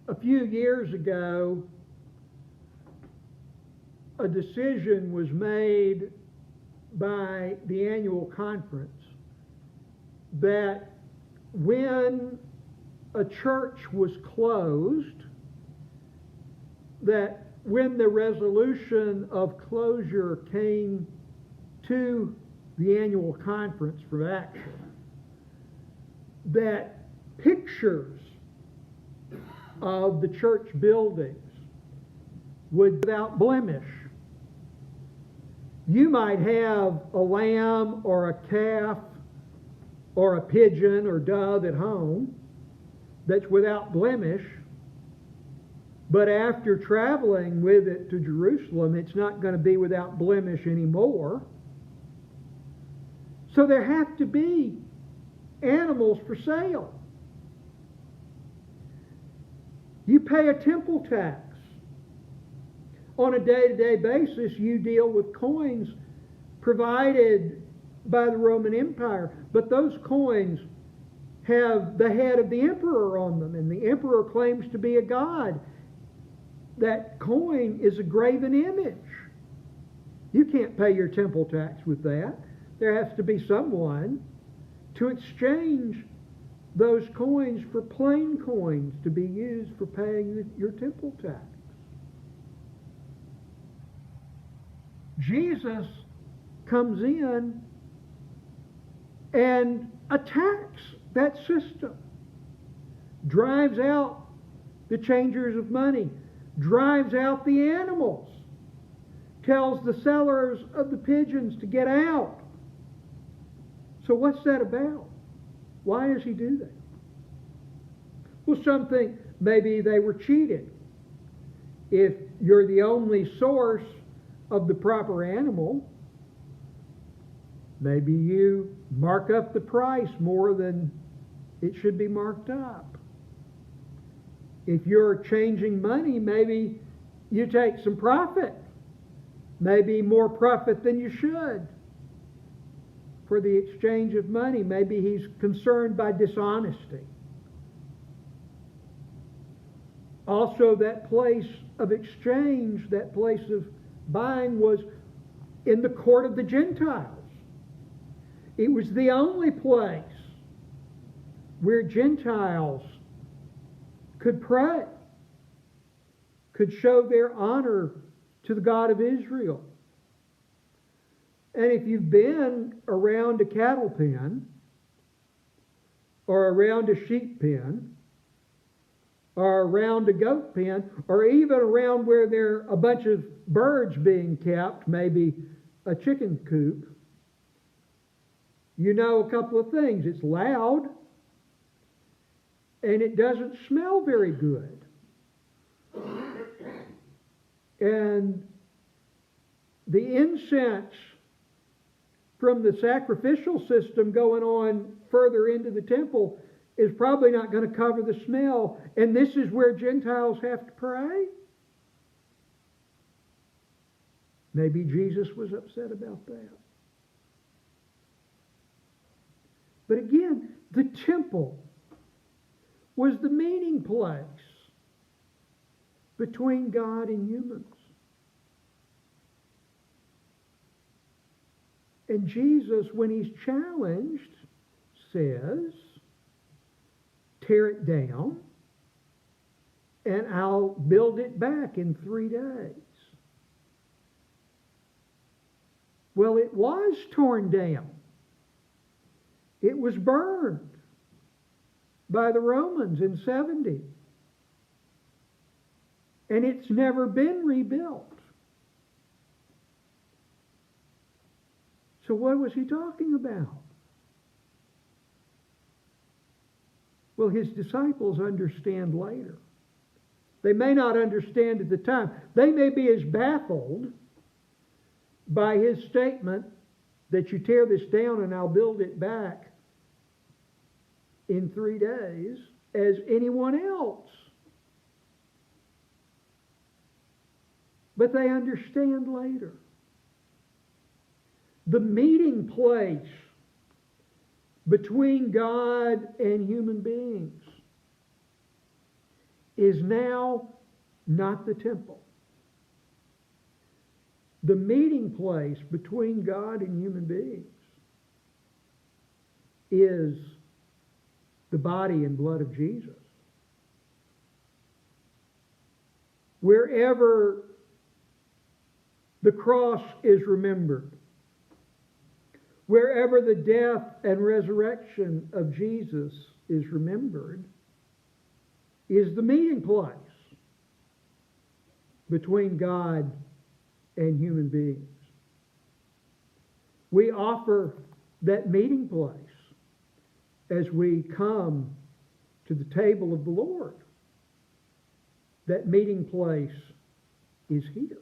A few years ago, a decision was made by the annual conference that when a church was closed, that when the resolution of closure came to the annual conference for action, that pictures of the church buildings would be without blemish. You might have a lamb or a calf or a pigeon or dove at home that's without blemish, but after traveling with it to Jerusalem, it's not going to be without blemish anymore. So there have to be animals for sale. You pay a temple tax. On a day-to-day basis, you deal with coins provided by the Roman Empire, but those coins have the head of the emperor on them, and the emperor claims to be a god. That coin is a graven image. You can't pay your temple tax with that. There has to be someone to exchange those coins for plain coins to be used for paying your temple tax. Jesus comes in and attacks that system, drives out the changers of money, drives out the animals, tells the sellers of the pigeons to get out. So what's that about? Why does he do that? Well, some think maybe they were cheated. If you're the only source of the proper animal, maybe you mark up the price more than it should be marked up. If you're changing money, maybe you take some profit, maybe more profit than you should for the exchange of money. Maybe he's concerned by dishonesty. Also, that place of exchange, that place of buying, was in the court of the Gentiles. It was the only place where Gentiles could pray, could show their honor to the God of Israel. And if you've been around a cattle pen, or around a sheep pen, or around a goat pen, or even around where there are a bunch of birds being kept, maybe a chicken coop, you know a couple of things. It's loud, and it doesn't smell very good. And the incense from the sacrificial system going on further into the temple is probably not going to cover the smell. And this is where Gentiles have to pray. Maybe Jesus was upset about that. But again, the temple was the meeting place between God and humans. And Jesus, when he's challenged, says, tear it down, and I'll build it back in 3 days. Well, it was torn down. It was burned by the Romans in 70. And it's never been rebuilt. So what was he talking about? Well, his disciples understand later. They may not understand at the time. They may be as baffled by his statement that you tear this down and I'll build it back in 3 days as anyone else. But they understand later. The meeting place between God and human beings is now not the temple. The meeting place between God and human beings is the body and blood of Jesus. Wherever the cross is remembered, wherever the death and resurrection of Jesus is remembered, is the meeting place between God and human beings. We offer that meeting place as we come to the table of the Lord. That meeting place is here.